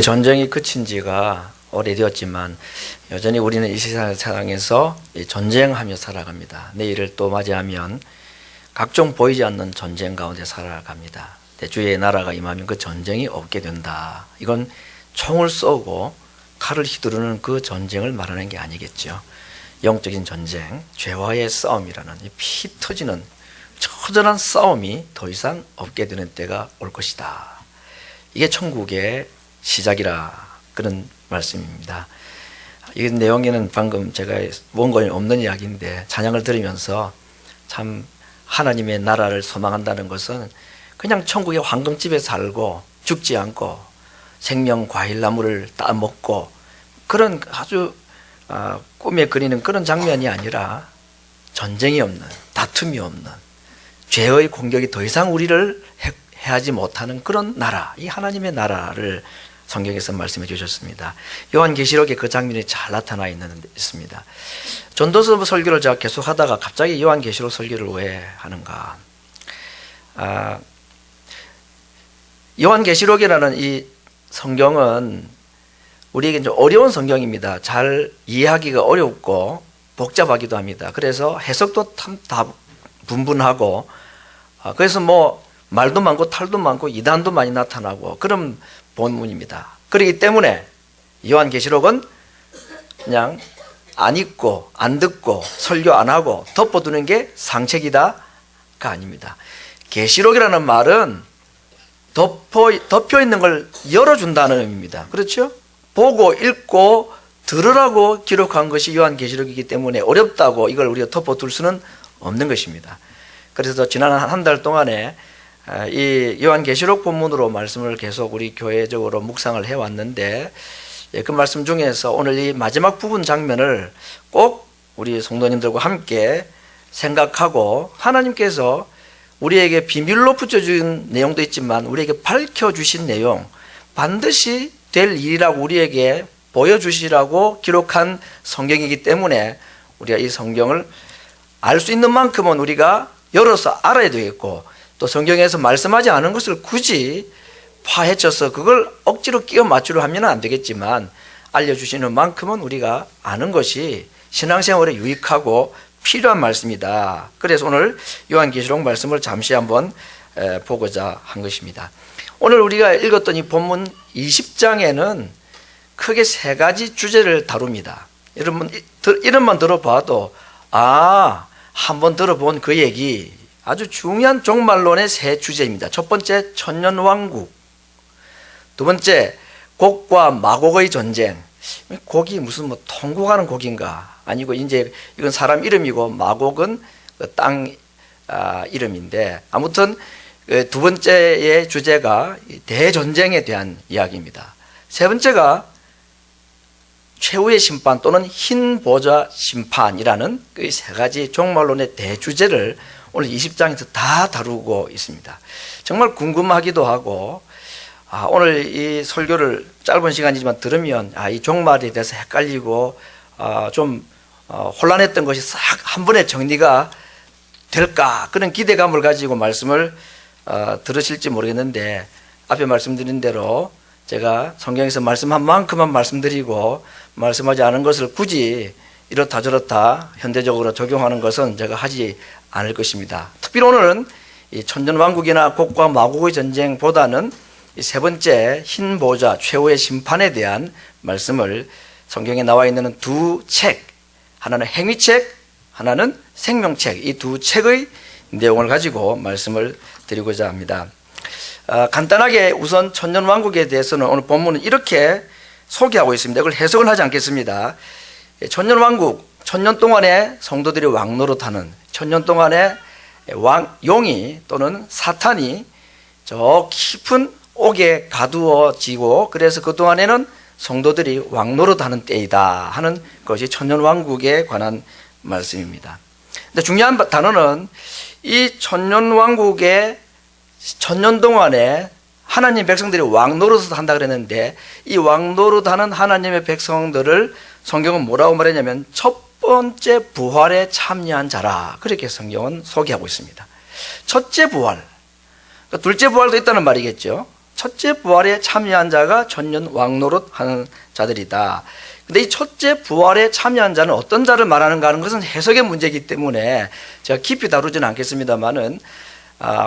전쟁이 그친 지가 오래되었지만 여전히 우리는 이 세상에서 전쟁하며 살아갑니다. 내일을 또 맞이하면 각종 보이지 않는 전쟁 가운데 살아갑니다. 주의 나라가 임하면 그 전쟁이 없게 된다. 이건 총을 쏘고 칼을 휘두르는 그 전쟁을 말하는 게 아니겠죠. 영적인 전쟁, 죄와의 싸움이라는 피 터지는 처절한 싸움이 더 이상 없게 되는 때가 올 것이다. 이게 천국의 시작이라 그런 말씀입니다. 이 내용에는 방금 제가 원고에 없는 이야기인데 찬양을 들으면서 참 하나님의 나라를 소망한다는 것은 그냥 천국의 황금집에 살고 죽지 않고 생명 과일나무를 따먹고 그런 아주 꿈에 그리는 그런 장면이 아니라 전쟁이 없는, 다툼이 없는, 죄의 공격이 더 이상 우리를 해하지 못하는 그런 나라, 이 하나님의 나라를 성경에서 말씀해 주셨습니다. 요한계시록에 그 장면이 잘 나타나 있습니다. 전도서 설교를 제가 계속 하다가 갑자기 요한계시록 설교를 왜 하는가? 요한계시록이라는 이 성경은 우리에게 좀 어려운 성경입니다. 잘 이해하기가 어렵고 복잡하기도 합니다. 그래서 해석도 참 다 분분하고 그래서 뭐 말도 많고 탈도 많고 이단도 많이 나타나고 그런 본문입니다. 그렇기 때문에 요한계시록은 그냥 안 읽고 안 듣고 설교 안 하고 덮어두는 게 상책이다가 아닙니다. 계시록이라는 말은 덮여 있는 걸 열어준다는 의미입니다. 그렇죠? 보고 읽고 들으라고 기록한 것이 요한계시록이기 때문에 어렵다고 이걸 우리가 덮어둘 수는 없는 것입니다. 그래서 지난 한 달 동안에 이 요한계시록 본문으로 말씀을 계속 우리 교회적으로 묵상을 해왔는데 그 말씀 중에서 오늘 이 마지막 부분 장면을 꼭 우리 성도님들과 함께 생각하고 하나님께서 우리에게 비밀로 붙여준 내용도 있지만 우리에게 밝혀주신 내용, 반드시 될 일이라고 우리에게 보여주시라고 기록한 성경이기 때문에 우리가 이 성경을 알 수 있는 만큼은 우리가 열어서 알아야 되겠고, 또 성경에서 말씀하지 않은 것을 굳이 파헤쳐서 그걸 억지로 끼워 맞추려 하면 안 되겠지만 알려주시는 만큼은 우리가 아는 것이 신앙생활에 유익하고 필요한 말씀이다. 그래서 오늘 요한계시록 말씀을 잠시 한번 보고자 한 것입니다. 오늘 우리가 읽었던 이 본문 20장에는 크게 세 가지 주제를 다룹니다. 여러분 이름만 들어봐도 한번 들어본 그 얘기, 아주 중요한 종말론의 세 주제입니다. 첫 번째 천년왕국, 두 번째 곡과 마곡의 전쟁. 곡이 무슨 뭐 통곡하는 곡인가? 아니고 이제 이건 사람 이름이고 마곡은 그 땅 이름인데 아무튼 두 번째의 주제가 대전쟁에 대한 이야기입니다. 세 번째가 최후의 심판 또는 흰 보좌 심판이라는 그 세 가지 종말론의 대주제를 오늘 20장에서 다 다루고 있습니다. 정말 궁금하기도 하고 오늘 이 설교를 짧은 시간이지만 들으면 이 종말에 대해서 헷갈리고 좀 혼란했던 것이 싹 한 번에 정리가 될까 그런 기대감을 가지고 말씀을 들으실지 모르겠는데 앞에 말씀드린 대로 제가 성경에서 말씀한 만큼만 말씀드리고 말씀하지 않은 것을 굳이 이렇다 저렇다 현대적으로 적용하는 것은 제가 하지 않을 것입니다. 특별히 오늘은 이 천년왕국이나 곡과 마곡의 전쟁보다는 이 세 번째 흰 보좌 최후의 심판에 대한 말씀을 성경에 나와 있는 두 책, 하나는 행위책, 하나는 생명책, 이 두 책의 내용을 가지고 말씀을 드리고자 합니다. 간단하게 우선 천년왕국에 대해서는 오늘 본문은 이렇게 소개하고 있습니다. 이걸 해석을 하지 않겠습니다. 천년왕국, 천년 동안에 성도들이 왕노릇하는, 천년 동안에 용이 또는 사탄이 저 깊은 옥에 가두어지고 그래서 그동안에는 성도들이 왕노릇하는 때이다 하는 것이 천년왕국에 관한 말씀입니다. 근데 중요한 단어는 이 천년왕국의 천년 동안에 하나님 백성들이 왕노릇을 한다 그랬는데 이 왕노릇하는 하나님의 백성들을 성경은 뭐라고 말했냐면 첫 번째 부활에 참여한 자라 그렇게 성경은 소개하고 있습니다. 첫째 부활, 둘째 부활도 있다는 말이겠죠. 첫째 부활에 참여한 자가 천년 왕노릇 하는 자들이다. 근데 이 첫째 부활에 참여한 자는 어떤 자를 말하는가 하는 것은 해석의 문제이기 때문에 제가 깊이 다루지는 않겠습니다만은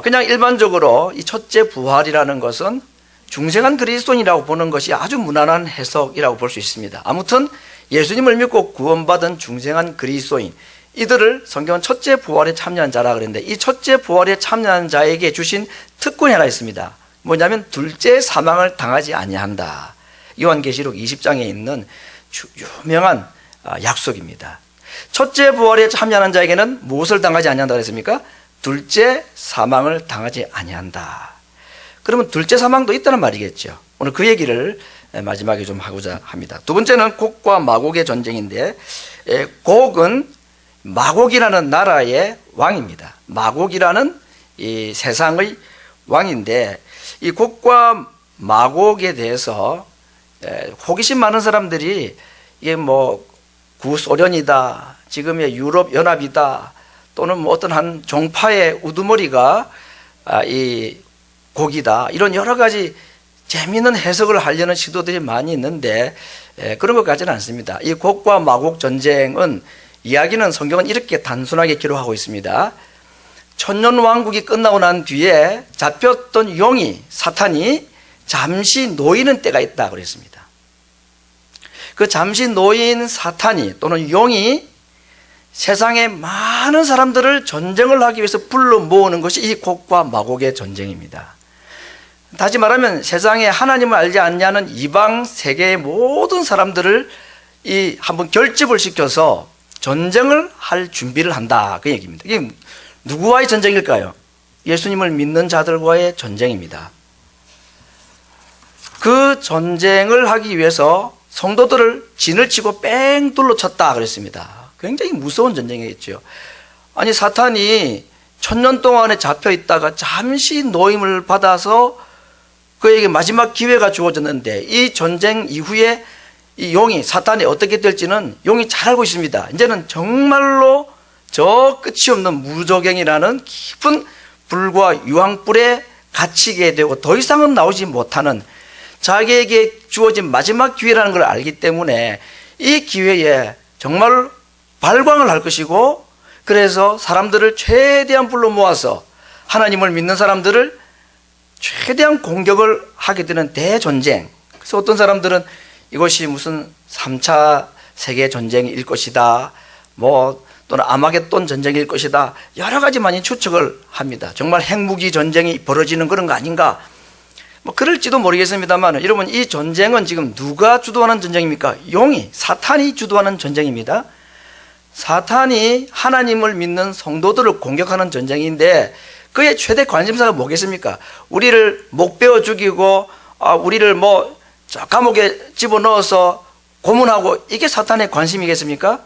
그냥 일반적으로 이 첫째 부활이라는 것은 중생한 그리스도인이라고 보는 것이 아주 무난한 해석이라고 볼 수 있습니다. 아무튼 예수님을 믿고 구원받은 중생한 그리스도인, 이들을 성경은 첫째 부활에 참여한 자라 그랬는데, 이 첫째 부활에 참여한 자에게 주신 특권이 하나 있습니다. 뭐냐면 둘째 사망을 당하지 아니한다. 요한계시록 20장에 있는 유명한 약속입니다. 첫째 부활에 참여하는 자에게는 무엇을 당하지 아니한다 그랬습니까? 둘째 사망을 당하지 아니한다. 그러면 둘째 사망도 있다는 말이겠죠. 오늘 그 얘기를 마지막에 좀 하고자 합니다. 두 번째는 곡과 마곡의 전쟁인데, 곡은 마곡이라는 나라의 왕입니다. 마곡이라는 이 세상의 왕인데, 이 곡과 마곡에 대해서 호기심 많은 사람들이 이게 뭐 구소련이다, 지금의 유럽 연합이다, 또는 뭐 어떤 한 종파의 우두머리가 이 곡이다, 이런 여러 가지 재미있는 해석을 하려는 시도들이 많이 있는데 그런 것 같지는 않습니다. 이 곡과 마곡 전쟁은, 이야기는 성경은 이렇게 단순하게 기록하고 있습니다. 천년 왕국이 끝나고 난 뒤에 잡혔던 용이, 사탄이 잠시 놓이는 때가 있다 그랬습니다. 그 잠시 놓인 사탄이 또는 용이 세상의 많은 사람들을 전쟁을 하기 위해서 불러 모으는 것이 이 곡과 마곡의 전쟁입니다. 다시 말하면 세상에 하나님을 알지 않냐는 이방 세계의 모든 사람들을 이 한번 결집을 시켜서 전쟁을 할 준비를 한다, 그 얘기입니다. 이게 누구와의 전쟁일까요? 예수님을 믿는 자들과의 전쟁입니다. 그 전쟁을 하기 위해서 성도들을 진을 치고 뺑 둘러쳤다 그랬습니다. 굉장히 무서운 전쟁이겠죠. 아니, 사탄이 천년 동안에 잡혀 있다가 잠시 노임을 받아서 그에게 마지막 기회가 주어졌는데, 이 전쟁 이후에 이 용이, 사탄이 어떻게 될지는 용이 잘 알고 있습니다. 이제는 정말로 저 끝이 없는 무저갱이라는 깊은 불과 유황불에 갇히게 되고 더 이상은 나오지 못하는, 자기에게 주어진 마지막 기회라는 걸 알기 때문에 이 기회에 정말 발광을 할 것이고, 그래서 사람들을 최대한 불러 모아서 하나님을 믿는 사람들을 최대한 공격을 하게 되는 대전쟁. 그래서 어떤 사람들은 이것이 무슨 3차 세계전쟁일 것이다, 뭐 또는 아마겟돈 전쟁일 것이다, 여러 가지 많이 추측을 합니다. 정말 핵무기 전쟁이 벌어지는 그런 거 아닌가, 뭐 그럴지도 모르겠습니다만, 여러분, 이 전쟁은 지금 누가 주도하는 전쟁입니까? 용이, 사탄이 주도하는 전쟁입니다. 사탄이 하나님을 믿는 성도들을 공격하는 전쟁인데, 그의 최대 관심사가 뭐겠습니까? 우리를 목 베어 죽이고 우리를 뭐 감옥에 집어넣어서 고문하고, 이게 사탄의 관심이겠습니까?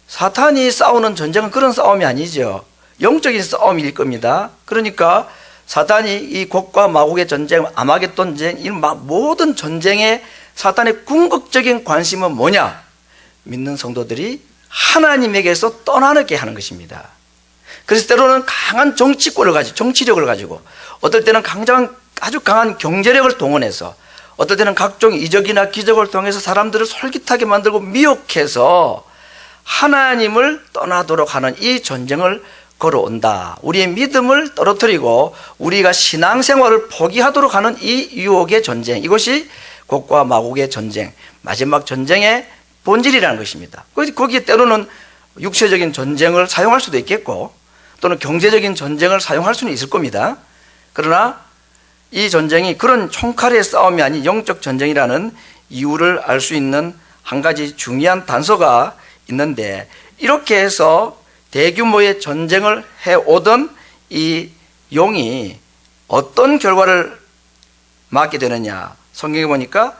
사탄이 싸우는 전쟁은 그런 싸움이 아니죠. 영적인 싸움일 겁니다. 그러니까 사탄이 이 곡과 마곡의 전쟁, 아마겟돈 전쟁, 이 모든 전쟁에 사탄의 궁극적인 관심은 뭐냐? 믿는 성도들이 하나님에게서 떠나게 하는 것입니다. 그래서 때로는 강한 정치권을 가지고, 정치력을 가지고, 어떨 때는 아주 강한 경제력을 동원해서, 어떨 때는 각종 이적이나 기적을 통해서 사람들을 솔깃하게 만들고 미혹해서 하나님을 떠나도록 하는 이 전쟁을 걸어온다. 우리의 믿음을 떨어뜨리고 우리가 신앙생활을 포기하도록 하는 이 유혹의 전쟁, 이것이 곡과 마곡의 전쟁, 마지막 전쟁의 본질이라는 것입니다. 거기에 때로는 육체적인 전쟁을 사용할 수도 있겠고, 또는 경제적인 전쟁을 사용할 수는 있을 겁니다. 그러나 이 전쟁이 그런 총칼의 싸움이 아닌 영적 전쟁이라는 이유를 알 수 있는 한 가지 중요한 단서가 있는데, 이렇게 해서 대규모의 전쟁을 해오던 이 용이 어떤 결과를 맞게 되느냐, 성경에 보니까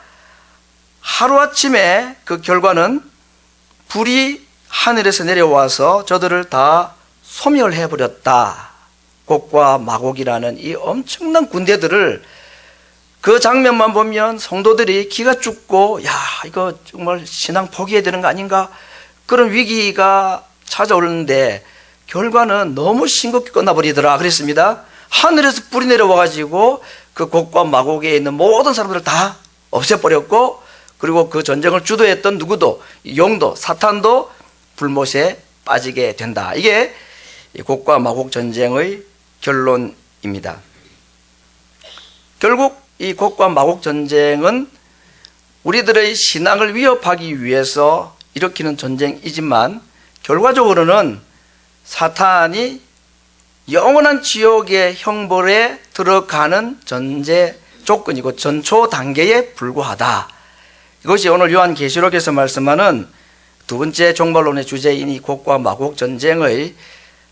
하루아침에 그 결과는 불이 하늘에서 내려와서 저들을 다 소멸해버렸다. 곡과 마곡이라는 이 엄청난 군대들을, 그 장면만 보면 성도들이 기가 죽고, 야, 이거 정말 신앙 포기해야 되는 거 아닌가, 그런 위기가 찾아오는데 결과는 너무 싱겁게 끝나버리더라 그랬습니다. 하늘에서 불이 내려와가지고 그 곡과 마곡에 있는 모든 사람들을 다 없애버렸고, 그리고 그 전쟁을 주도했던 누구도, 용도, 사탄도 불못에 빠지게 된다. 이게 곡과 마곡 전쟁의 결론입니다. 결국 이 곡과 마곡 전쟁은 우리들의 신앙을 위협하기 위해서 일으키는 전쟁이지만, 결과적으로는 사탄이 영원한 지옥의 형벌에 들어가는 전제 조건이고 전초 단계에 불과하다. 이것이 오늘 요한계시록에서 말씀하는 두 번째 종말론의 주제인 이 곡과 마곡 전쟁의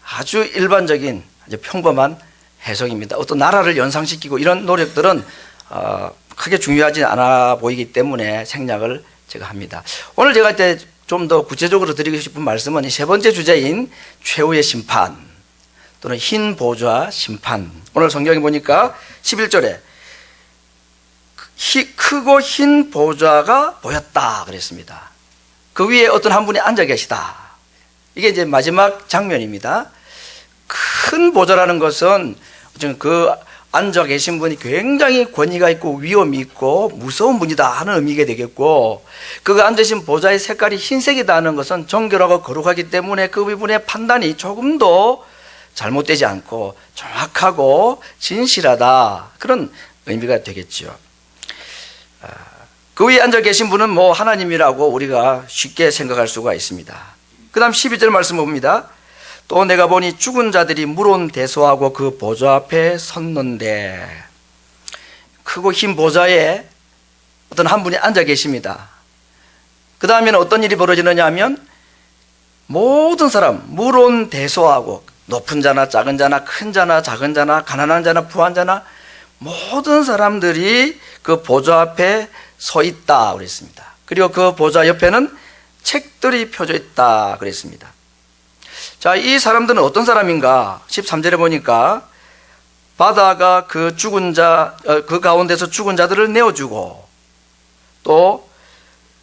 아주 일반적인 아주 평범한 해석입니다. 어떤 나라를 연상시키고 이런 노력들은 크게 중요하지 않아 보이기 때문에 생략을 제가 합니다. 오늘 제가 이제 좀 더 구체적으로 드리고 싶은 말씀은 이 세 번째 주제인 최후의 심판 또는 흰 보좌 심판. 오늘 성경에 보니까 11절에 크고 흰 보좌가 보였다 그랬습니다. 그 위에 어떤 한 분이 앉아 계시다. 이게 이제 마지막 장면입니다. 큰 보좌라는 것은 그 앉아 계신 분이 굉장히 권위가 있고 위엄이 있고 무서운 분이다 하는 의미가 되겠고, 그 앉으신 보좌의 색깔이 흰색이다 하는 것은 정결하고 거룩하기 때문에 그 부분의 판단이 조금도 잘못되지 않고 정확하고 진실하다, 그런 의미가 되겠죠. 그 위에 앉아 계신 분은 뭐 하나님이라고 우리가 쉽게 생각할 수가 있습니다. 그 다음 12절 말씀 봅니다. 또 내가 보니 죽은 자들이 물온 대소하고 그 보좌 앞에 섰는데, 크고 흰 보좌에 어떤 한 분이 앉아 계십니다. 그 다음에는 어떤 일이 벌어지느냐 하면 모든 사람, 물온 대소하고, 높은 자나 작은 자나 큰 자나 작은 자나 가난한 자나 부한 자나 모든 사람들이 그 보좌 앞에 서 있다 그랬습니다. 그리고 그 보좌 옆에는 책들이 펴져 있다 그랬습니다. 자, 이 사람들은 어떤 사람인가? 13절에 보니까 바다가 그 죽은 자, 그 가운데서 죽은 자들을 내어주고, 또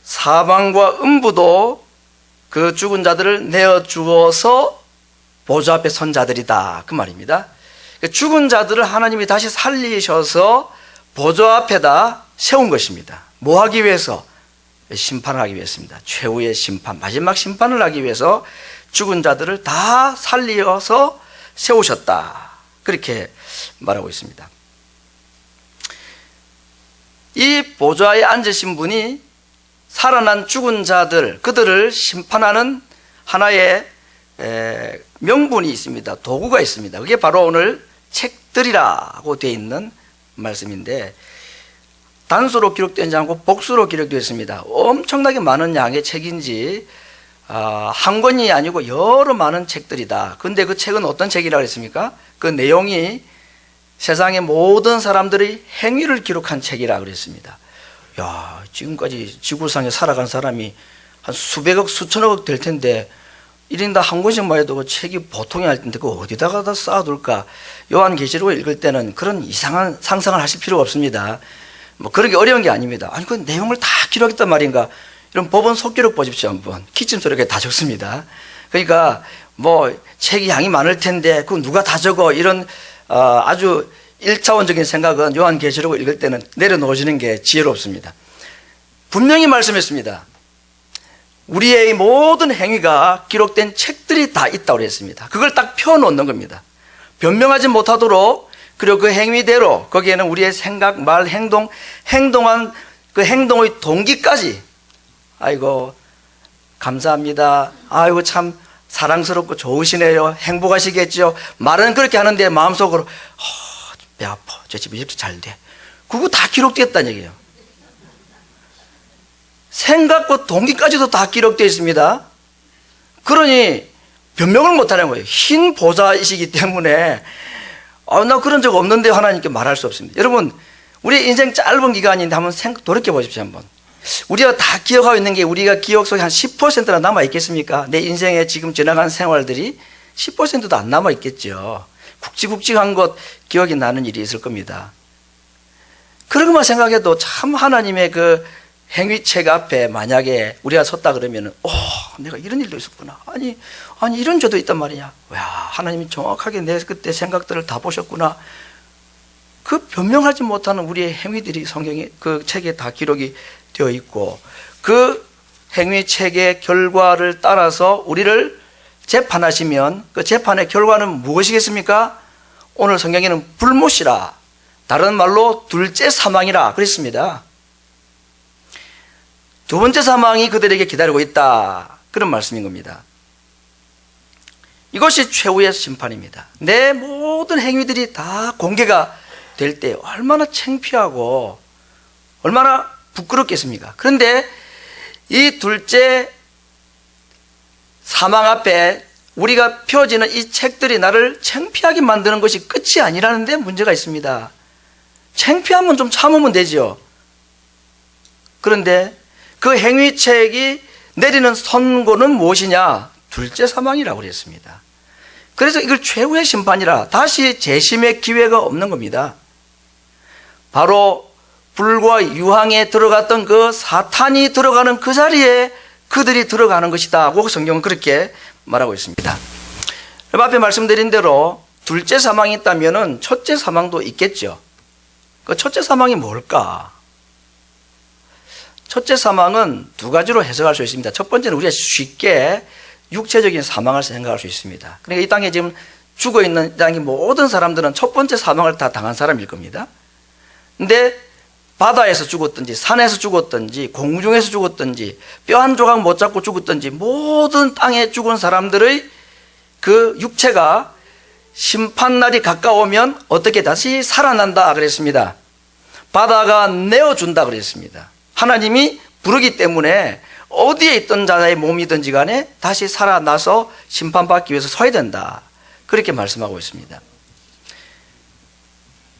사방과 음부도 그 죽은 자들을 내어주어서 보좌 앞에 선 자들이다, 그 말입니다. 죽은 자들을 하나님이 다시 살리셔서 보좌 앞에다 세운 것입니다. 뭐 하기 위해서? 심판을 하기 위해서입니다. 최후의 심판, 마지막 심판을 하기 위해서 죽은 자들을 다 살리어서 세우셨다, 그렇게 말하고 있습니다. 이 보좌에 앉으신 분이 살아난 죽은 자들, 그들을 심판하는 하나의 명분이 있습니다. 도구가 있습니다. 그게 바로 오늘 책들이라고 되어 있는 말씀인데, 단수로 기록되지 않고 복수로 기록되어 있습니다. 엄청나게 많은 양의 책인지 한 권이 아니고 여러 많은 책들이다. 근데 그 책은 어떤 책이라고 했습니까? 그 내용이 세상의 모든 사람들의 행위를 기록한 책이라고 그랬습니다. 야, 지금까지 지구상에 살아간 사람이 한 수백억 수천억 될 텐데 1인당 한 권씩만 해도 그 책이 보통이 할 텐데 그거 어디다가 다 쌓아둘까? 요한계시록을 읽을 때는 그런 이상한 상상을 하실 필요가 없습니다. 뭐 그러기 어려운 게 아닙니다. 아니 그 내용을 다 기록했단 말인가? 이런 법원 속기록 보십시오. 한번 기침 소리가 다 적습니다. 그러니까 뭐 책이 양이 많을 텐데 그 누가 다 적어, 이런 아주 1차원적인 생각은 요한계시록을 읽을 때는 내려놓으시는 게 지혜롭습니다. 분명히 말씀했습니다. 우리의 모든 행위가 기록된 책들이 다 있다고 그랬습니다. 그걸 딱 펴놓는 겁니다. 변명하지 못하도록, 그리고 그 행위대로 거기에는 우리의 생각, 말, 행동한 그 행동의 동기까지, 아이고 감사합니다, 아이고 참 사랑스럽고 좋으시네요, 행복하시겠죠, 말은 그렇게 하는데 마음속으로 배 아파, 저 집이 이렇게 잘 돼, 그거 다 기록됐다는 얘기예요. 생각과 동기까지도 다 기록되어 있습니다. 그러니 변명을 못하는 거예요. 흰 보좌이시기 때문에 나 그런 적 없는데 하나님께 말할 수 없습니다. 여러분, 우리 인생 짧은 기간인데 한번 돌이켜 보십시오. 한번 우리가 다 기억하고 있는 게, 우리가 기억 속에 한 10%나 남아 있겠습니까? 내 인생에 지금 지나간 생활들이 10%도 안 남아 있겠죠. 굵직굵직한 것 기억이 나는 일이 있을 겁니다. 그런 것만 생각해도 참 하나님의 그 행위책 앞에 만약에 우리가 섰다 그러면은, 내가 이런 일도 있었구나. 아니 이런 죄도 있단 말이냐. 야, 하나님이 정확하게 내 그때 생각들을 다 보셨구나. 그 변명하지 못하는 우리의 행위들이 성경에 그 책에 다 기록이 되어 있고, 그 행위 책의 결과를 따라서 우리를 재판하시면 그 재판의 결과는 무엇이겠습니까? 오늘 성경에는 불못이라, 다른 말로 둘째 사망이라 그랬습니다. 두 번째 사망이 그들에게 기다리고 있다, 그런 말씀인 겁니다. 이것이 최후의 심판입니다. 내 모든 행위들이 다 공개가 될 때 얼마나 창피하고 얼마나 부끄럽겠습니까? 그런데 이 둘째 사망 앞에 우리가 펴지는 이 책들이 나를 창피하게 만드는 것이 끝이 아니라는 데 문제가 있습니다. 창피하면 좀 참으면 되죠. 그런데 그 행위책이 내리는 선고는 무엇이냐? 둘째 사망이라고 그랬습니다. 그래서 이걸 최후의 심판이라, 다시 재심의 기회가 없는 겁니다. 바로 불과 유황에 들어갔던 그 사탄이 들어가는 그 자리에 그들이 들어가는 것이다 하고 성경은 그렇게 말하고 있습니다. 앞에 말씀드린 대로 둘째 사망이 있다면 첫째 사망도 있겠죠. 그 첫째 사망이 뭘까? 첫째 사망은 두 가지로 해석할 수 있습니다. 첫 번째는 우리가 쉽게 육체적인 사망을 생각할 수 있습니다. 그러니까 이 땅에 지금 죽어있는 땅의 모든 사람들은 첫 번째 사망을 다 당한 사람일 겁니다. 근데 바다에서 죽었든지 산에서 죽었든지 공중에서 죽었든지 뼈 한 조각 못 잡고 죽었든지 모든 땅에 죽은 사람들의 그 육체가 심판날이 가까우면 어떻게 다시 살아난다 그랬습니다. 바다가 내어준다 그랬습니다. 하나님이 부르기 때문에 어디에 있던 자의 몸이든지 간에 다시 살아나서 심판받기 위해서 서야 된다, 그렇게 말씀하고 있습니다.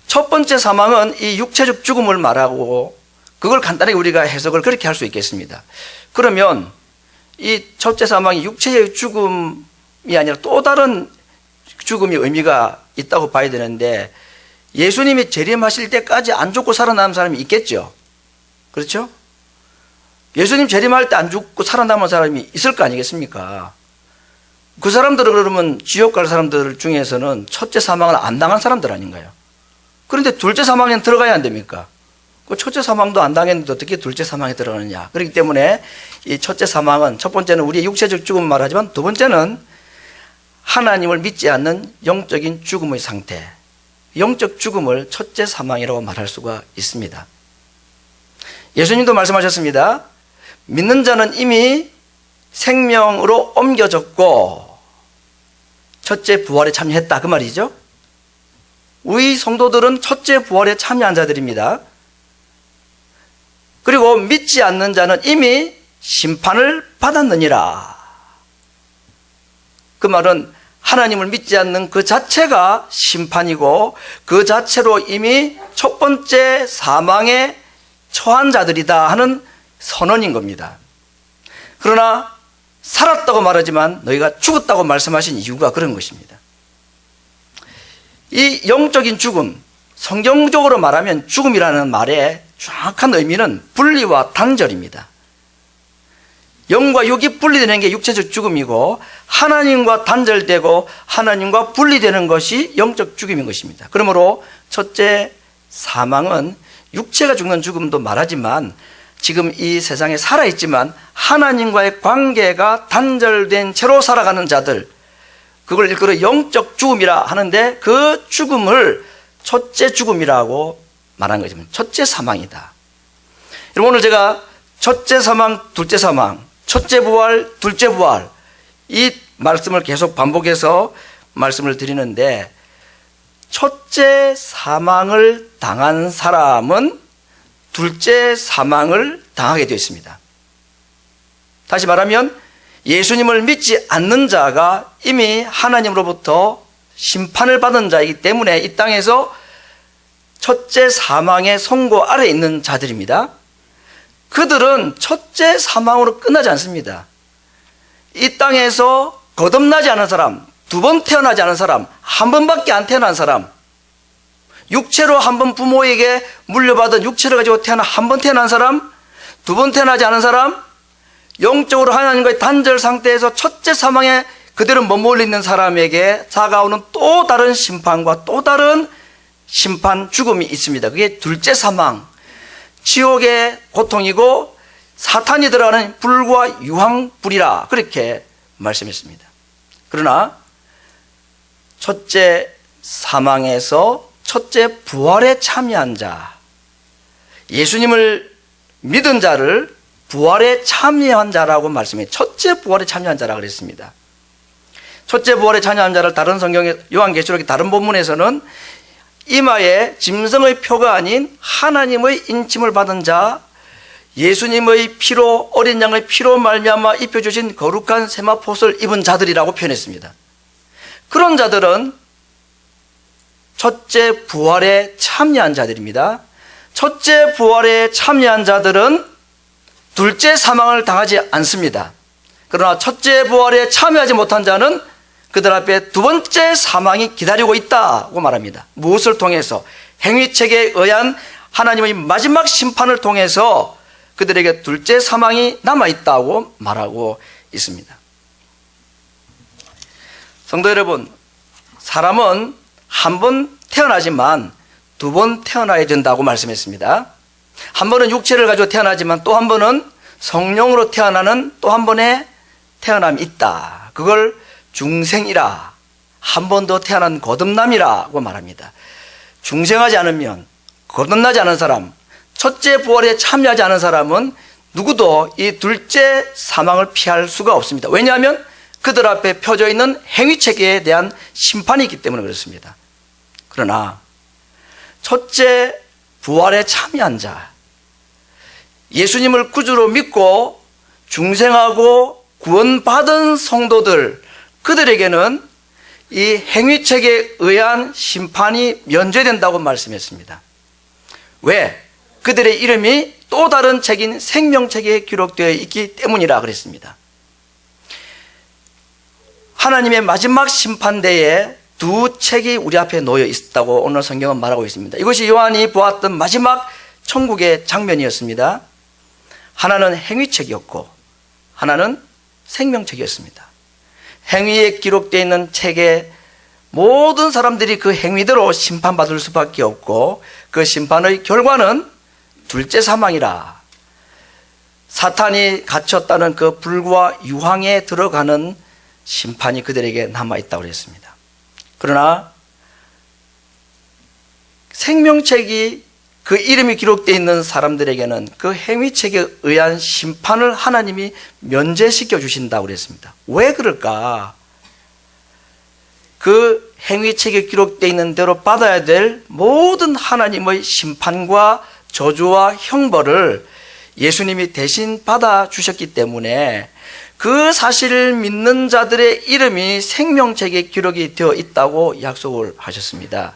첫 번째 사망은 이 육체적 죽음을 말하고, 그걸 간단하게 우리가 해석을 그렇게 할 수 있겠습니다. 그러면 이 첫째 사망이 육체의 죽음이 아니라 또 다른 죽음의 의미가 있다고 봐야 되는데, 예수님이 재림하실 때까지 안 죽고 살아남은 사람이 있겠죠. 그렇죠? 예수님 재림할 때 안 죽고 살아남은 사람이 있을 거 아니겠습니까? 그 사람들은 그러면 지옥 갈 사람들 중에서는 첫째 사망을 안 당한 사람들 아닌가요? 그런데 둘째 사망에는 들어가야 안 됩니까? 그 첫째 사망도 안 당했는데 어떻게 둘째 사망에 들어가느냐? 그렇기 때문에 이 첫째 사망은, 첫 번째는 우리의 육체적 죽음을 말하지만 두 번째는 하나님을 믿지 않는 영적인 죽음의 상태, 영적 죽음을 첫째 사망이라고 말할 수가 있습니다. 예수님도 말씀하셨습니다. 믿는 자는 이미 생명으로 옮겨졌고 첫째 부활에 참여했다, 그 말이죠. 우리 성도들은 첫째 부활에 참여한 자들입니다. 그리고 믿지 않는 자는 이미 심판을 받았느니라. 그 말은 하나님을 믿지 않는 그 자체가 심판이고, 그 자체로 이미 첫 번째 사망에 처한 자들이다 하는 선언인 겁니다. 그러나 살았다고 말하지만 너희가 죽었다고 말씀하신 이유가 그런 것입니다. 이 영적인 죽음, 성경적으로 말하면 죽음이라는 말의 정확한 의미는 분리와 단절입니다. 영과 육이 분리되는 게 육체적 죽음이고, 하나님과 단절되고 하나님과 분리되는 것이 영적 죽음인 것입니다. 그러므로 첫째 사망은 육체가 죽는 죽음도 말하지만, 지금 이 세상에 살아있지만 하나님과의 관계가 단절된 채로 살아가는 자들, 그걸 일컬어 영적 죽음이라 하는데, 그 죽음을 첫째 죽음이라고 말한 거지만 첫째 사망이다. 여러분, 오늘 제가 첫째 사망, 둘째 사망, 첫째 부활, 둘째 부활, 이 말씀을 계속 반복해서 말씀을 드리는데, 첫째 사망을 당한 사람은 둘째 사망을 당하게 되어 있습니다. 다시 말하면 예수님을 믿지 않는 자가 이미 하나님으로부터 심판을 받은 자이기 때문에 이 땅에서 첫째 사망의 선고 아래에 있는 자들입니다. 그들은 첫째 사망으로 끝나지 않습니다. 이 땅에서 거듭나지 않은 사람, 두 번 태어나지 않은 사람, 한 번밖에 안 태어난 사람, 육체로 한 번 부모에게 물려받은 육체를 가지고 한 번 태어난 사람, 두 번 태어나지 않은 사람, 영적으로 하나님과의 단절 상태에서 첫째 사망에 그대로 머물러 있는 사람에게 다가오는 또 다른 심판과 또 다른 심판, 죽음이 있습니다. 그게 둘째 사망, 지옥의 고통이고 사탄이 들어가는 불과 유황불이라 그렇게 말씀했습니다. 그러나 첫째 사망에서 첫째 부활에 참여한 자, 예수님을 믿은 자를 부활에 참여한 자라고 말씀해, 첫째 부활에 참여한 자라 그랬습니다. 첫째 부활에 참여한 자를 다른 성경의 요한계시록의 다른 본문에서는 이마에 짐승의 표가 아닌 하나님의 인침을 받은 자, 예수님의 피로, 어린 양의 피로 말미암아 입혀주신 거룩한 세마포옷을 입은 자들이라고 표현했습니다. 그런 자들은 첫째 부활에 참여한 자들입니다. 첫째 부활에 참여한 자들은 둘째 사망을 당하지 않습니다. 그러나 첫째 부활에 참여하지 못한 자는 그들 앞에 두 번째 사망이 기다리고 있다고 말합니다. 무엇을 통해서? 행위책에 의한 하나님의 마지막 심판을 통해서 그들에게 둘째 사망이 남아있다고 말하고 있습니다. 성도 여러분, 사람은 한 번 태어나지만 두 번 태어나야 된다고 말씀했습니다. 한 번은 육체를 가지고 태어나지만 또 한 번은 성령으로 태어나는 또 한 번의 태어남이 있다. 그걸 중생이라, 한 번 더 태어난 거듭남이라고 말합니다. 중생하지 않으면, 거듭나지 않은 사람, 첫째 부활에 참여하지 않은 사람은 누구도 이 둘째 사망을 피할 수가 없습니다. 왜냐하면 그들 앞에 펴져 있는 행위체계에 대한 심판이 있기 때문에 그렇습니다. 그러나 첫째 부활에 참여한 자, 예수님을 구주로 믿고 중생하고 구원받은 성도들, 그들에게는 이 행위책에 의한 심판이 면제된다고 말씀했습니다. 왜? 그들의 이름이 또 다른 책인 생명책에 기록되어 있기 때문이라 그랬습니다. 하나님의 마지막 심판대에 두 책이 우리 앞에 놓여 있다고 오늘 성경은 말하고 있습니다. 이것이 요한이 보았던 마지막 천국의 장면이었습니다. 하나는 행위책이었고 하나는 생명책이었습니다. 행위에 기록되어 있는 책에 모든 사람들이 그 행위대로 심판받을 수밖에 없고 그 심판의 결과는 둘째 사망이라, 사탄이 갇혔다는 그 불과 유황에 들어가는 심판이 그들에게 남아있다고 했습니다. 그러나 생명책이 그 이름이 기록되어 있는 사람들에게는 그 행위책에 의한 심판을 하나님이 면제시켜 주신다고 그랬습니다. 왜 그럴까? 그 행위책에 기록되어 있는 대로 받아야 될 모든 하나님의 심판과 저주와 형벌을 예수님이 대신 받아주셨기 때문에 그 사실을 믿는 자들의 이름이 생명책에 기록이 되어 있다고 약속을 하셨습니다.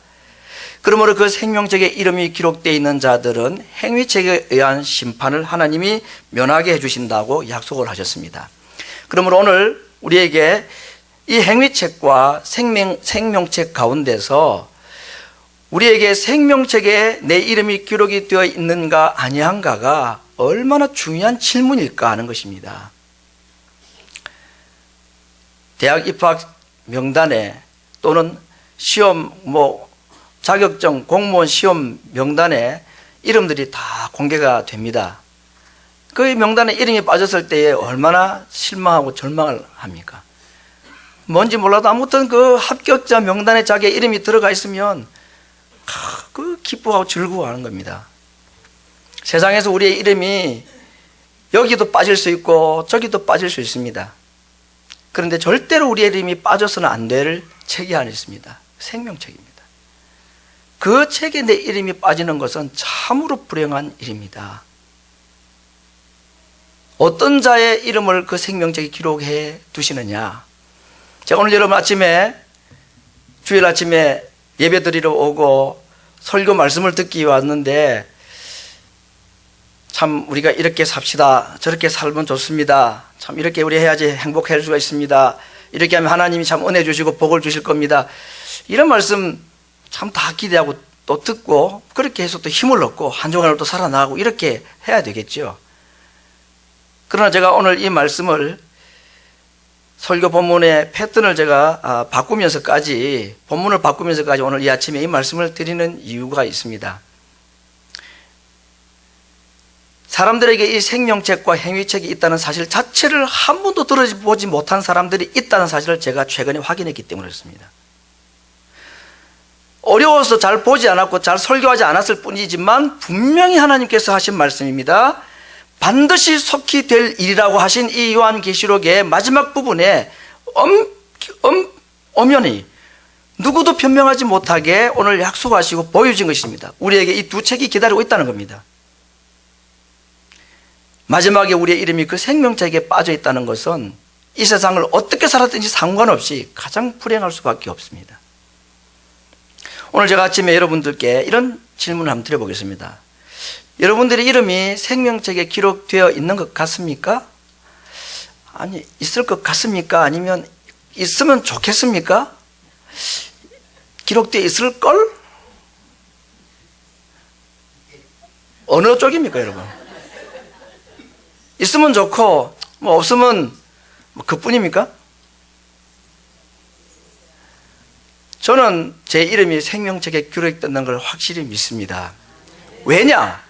그러므로 그 생명책에 이름이 기록되어 있는 자들은 행위책에 의한 심판을 하나님이 면하게 해주신다고 약속을 하셨습니다. 그러므로 오늘 우리에게 이 행위책과 생명책 가운데서 우리에게 생명책에 내 이름이 기록이 되어 있는가 아니한가가 얼마나 중요한 질문일까 하는 것입니다. 대학 입학 명단에 또는 시험 자격증 공무원 시험 명단에 이름들이 다 공개가 됩니다. 그 명단에 이름이 빠졌을 때에 얼마나 실망하고 절망을 합니까? 뭔지 몰라도 아무튼 그 합격자 명단에 자기의 이름이 들어가 있으면 그 기뻐하고 즐거워하는 겁니다. 세상에서 우리의 이름이 여기도 빠질 수 있고 저기도 빠질 수 있습니다. 그런데 절대로 우리의 이름이 빠져서는 안 될 책이 하나 있습니다. 생명책입니다. 그 책에 내 이름이 빠지는 것은 참으로 불행한 일입니다. 어떤 자의 이름을 그 생명책에 기록해 두시느냐? 제가 오늘 여러분 아침에 주일 아침에 예배 드리러 오고 설교 말씀을 듣기 왔는데 참 우리가 이렇게 삽시다, 저렇게 살면 좋습니다, 참 이렇게 우리 해야지 행복할 수가 있습니다, 이렇게 하면 하나님이 참 은혜 주시고 복을 주실 겁니다, 이런 말씀 참 다 기대하고 또 듣고 그렇게 해서 또 힘을 얻고 한 주간을 또 살아나가고 이렇게 해야 되겠죠. 그러나 제가 오늘 이 말씀을 설교 본문의 패턴을 제가 본문을 바꾸면서까지 오늘 이 아침에 이 말씀을 드리는 이유가 있습니다. 사람들에게 이 생명책과 행위책이 있다는 사실 자체를 한 번도 들어보지 못한 사람들이 있다는 사실을 제가 최근에 확인했기 때문에 그렇습니다. 어려워서 잘 보지 않았고 잘 설교하지 않았을 뿐이지만 분명히 하나님께서 하신 말씀입니다. 반드시 속히 될 일이라고 하신 이 요한계시록의 마지막 부분에 엄연히 누구도 변명하지 못하게 오늘 약속하시고 보여준 것입니다. 우리에게 이 두 책이 기다리고 있다는 겁니다. 마지막에 우리의 이름이 그 생명책에 빠져 있다는 것은 이 세상을 어떻게 살았든지 상관없이 가장 불행할 수밖에 없습니다. 오늘 제가 아침에 여러분들께 이런 질문을 한번 드려보겠습니다. 여러분들의 이름이 생명책에 기록되어 있는 것 같습니까? 아니, 있을 것 같습니까? 아니면 있으면 좋겠습니까? 기록되어 있을걸? 어느 쪽입니까, 여러분? 있으면 좋고 없으면 그뿐입니까? 저는 제 이름이 생명책에 기록된다는 걸 확실히 믿습니다. 왜냐?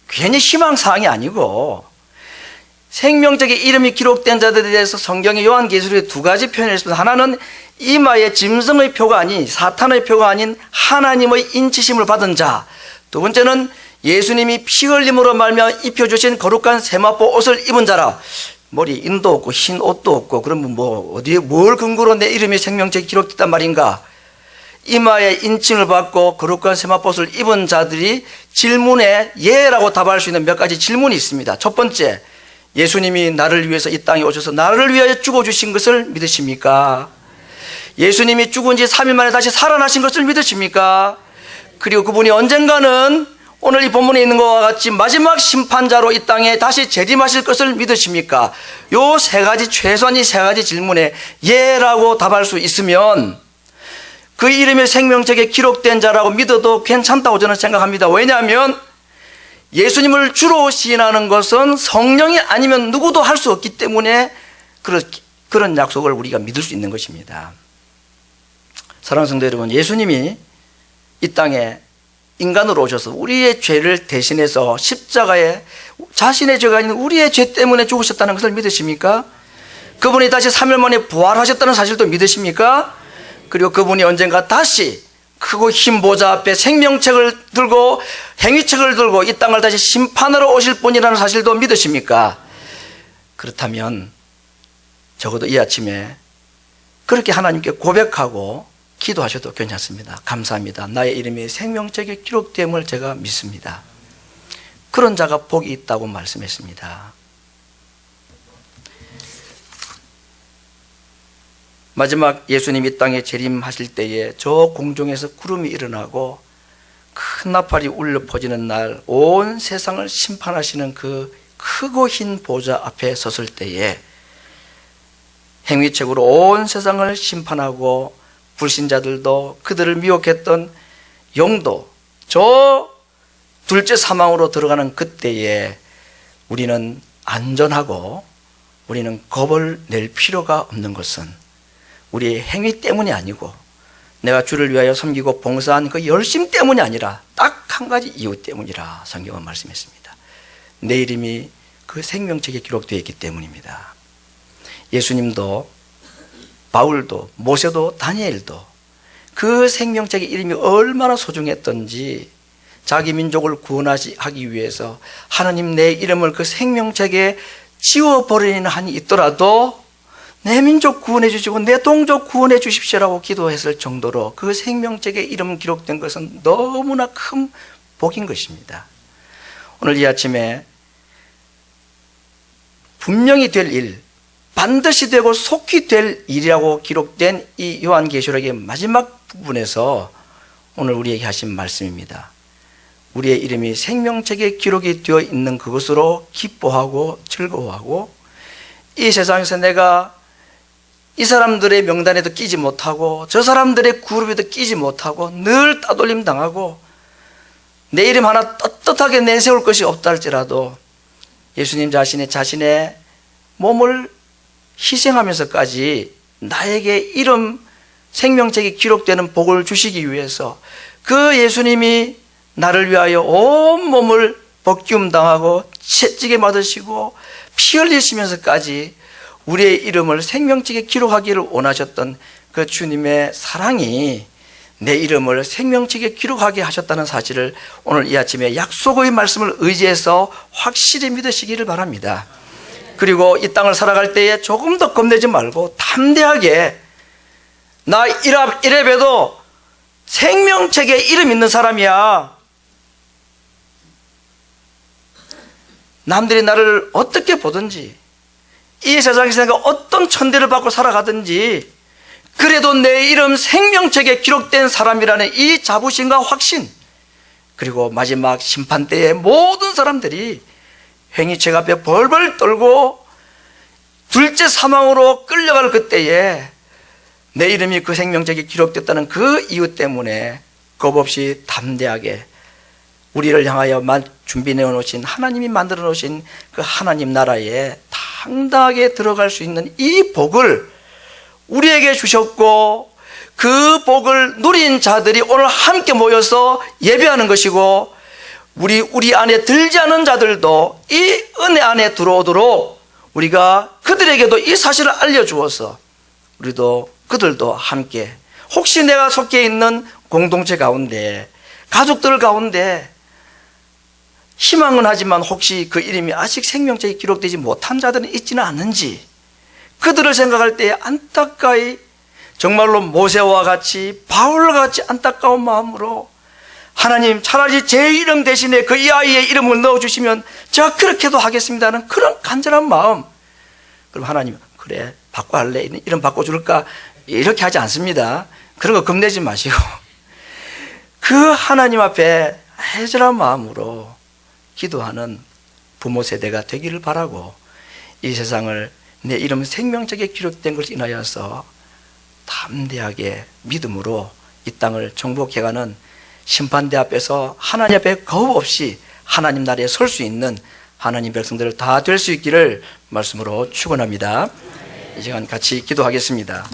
괜히 희망사항이 아니고 생명책에 이름이 기록된 자들에 대해서 성경의 요한계시록에 두 가지 표현을 했습니다. 하나는 이마에 짐승의 표가 아닌 사탄의 표가 아닌 하나님의 인치심을 받은 자, 두 번째는 예수님이 피 흘림으로 말미암아 입혀주신 거룩한 세마포 옷을 입은 자라. 머리 인도 없고 흰 옷도 없고 그러면 어디에 뭘 근거로 내 이름이 생명책에 기록됐단 말인가? 이마에 인칭을 받고 거룩한 세마포옷을 입은 자들이 질문에 예라고 답할 수 있는 몇 가지 질문이 있습니다. 첫 번째, 예수님이 나를 위해서 이 땅에 오셔서 나를 위하여 죽어주신 것을 믿으십니까? 예수님이 죽은 지 3일 만에 다시 살아나신 것을 믿으십니까? 그리고 그분이 언젠가는 오늘 이 본문에 있는 것과 같이 마지막 심판자로 이 땅에 다시 재림하실 것을 믿으십니까? 요 세 가지, 최소한 이 세 가지 질문에 예라고 답할 수 있으면 그 이름이 생명책에 기록된 자라고 믿어도 괜찮다고 저는 생각합니다. 왜냐하면 예수님을 주로 시인하는 것은 성령이 아니면 누구도 할 수 없기 때문에 그런 약속을 우리가 믿을 수 있는 것입니다. 사랑하는 성도 여러분, 예수님이 이 땅에 인간으로 오셔서 우리의 죄를 대신해서 십자가에 자신의 죄가 아닌 우리의 죄 때문에 죽으셨다는 것을 믿으십니까? 그분이 다시 3일 만에 부활하셨다는 사실도 믿으십니까? 그리고 그분이 언젠가 다시 크고 흰 보좌 앞에 생명책을 들고 행위책을 들고 이 땅을 다시 심판하러 오실 분이라는 사실도 믿으십니까? 그렇다면 적어도 이 아침에 그렇게 하나님께 고백하고 기도하셔도 괜찮습니다. 감사합니다. 나의 이름이 생명책에 기록됨을 제가 믿습니다. 그런 자가 복이 있다고 말씀했습니다. 마지막 예수님이 이 땅에 재림하실 때에 저 공중에서 구름이 일어나고 큰 나팔이 울려 퍼지는 날 온 세상을 심판하시는 그 크고 흰 보좌 앞에 섰을 때에 행위책으로 온 세상을 심판하고 불신자들도 그들을 미혹했던 영도 저 둘째 사망으로 들어가는 그때에 우리는 안전하고 우리는 겁을 낼 필요가 없는 것은 우리의 행위 때문이 아니고 내가 주를 위하여 섬기고 봉사한 그 열심 때문이 아니라 딱 한 가지 이유 때문이라 성경은 말씀했습니다. 내 이름이 그 생명책에 기록되어 있기 때문입니다. 예수님도 바울도 모세도 다니엘도 그 생명책의 이름이 얼마나 소중했던지 자기 민족을 구원하기 위해서 하나님 내 이름을 그 생명책에 지워버리는 한이 있더라도 내 민족 구원해 주시고 내 동족 구원해 주십시오라고 기도했을 정도로 그 생명책에 이름 기록된 것은 너무나 큰 복인 것입니다. 오늘 이 아침에 분명히 될 일, 반드시 되고 속히 될 일이라고 기록된 이 요한계시록의 마지막 부분에서 오늘 우리에게 하신 말씀입니다. 우리의 이름이 생명책에 기록이 되어 있는 그것으로 기뻐하고 즐거워하고 이 세상에서 내가 이 사람들의 명단에도 끼지 못하고 저 사람들의 그룹에도 끼지 못하고 늘 따돌림 당하고 내 이름 하나 떳떳하게 내세울 것이 없다 할지라도 예수님 자신의 몸을 희생하면서까지 나에게 이름 생명책에 기록되는 복을 주시기 위해서 그 예수님이 나를 위하여 온 몸을 벗기움 당하고 채찍에 맞으시고 피 흘리시면서까지 우리의 이름을 생명책에 기록하기를 원하셨던 그 주님의 사랑이 내 이름을 생명책에 기록하게 하셨다는 사실을 오늘 이 아침에 약속의 말씀을 의지해서 확실히 믿으시기를 바랍니다. 그리고 이 땅을 살아갈 때에 조금 더 겁내지 말고 담대하게 나 이래봬도 생명책에 이름 있는 사람이야. 남들이 나를 어떻게 보든지 이 세상에서 내가 어떤 천대를 받고 살아가든지 그래도 내 이름 생명책에 기록된 사람이라는 이 자부심과 확신, 그리고 마지막 심판 때에 모든 사람들이 행위책 앞에 벌벌 떨고 둘째 사망으로 끌려갈 그때에 내 이름이 그 생명책에 기록됐다는 그 이유 때문에 겁없이 담대하게 우리를 향하여 준비해 놓으신 하나님이 만들어 놓으신 그 하나님 나라에 당당하게 들어갈 수 있는 이 복을 우리에게 주셨고, 그 복을 누린 자들이 오늘 함께 모여서 예배하는 것이고, 우리 안에 들지 않은 자들도 이 은혜 안에 들어오도록 우리가 그들에게도 이 사실을 알려주어서 그들도 함께, 혹시 내가 속해 있는 공동체 가운데, 가족들 가운데 희망은 하지만 혹시 그 이름이 아직 생명책에 기록되지 못한 자들은 있지는 않는지, 그들을 생각할 때 안타까이, 정말로 모세와 같이 바울과 같이 안타까운 마음으로 하나님, 차라리 제 이름 대신에 그 이 아이의 이름을 넣어주시면 제가 그렇게도 하겠습니다는 그런 간절한 마음. 그럼 하나님, 그래 바꿔할래? 이름 바꿔줄까? 이렇게 하지 않습니다. 그런 거 겁내지 마시고 그 하나님 앞에 애절한 마음으로 기도하는 부모 세대가 되기를 바라고, 이 세상을 내 이름 생명책에 기록된 것을 인하여서 담대하게 믿음으로 이 땅을 정복해가는 심판대 앞에서 하나님 앞에 겁 없이 하나님 나라에 설 수 있는 하나님 백성들 다 될 수 있기를 말씀으로 축원합니다. 이 시간 같이 기도하겠습니다.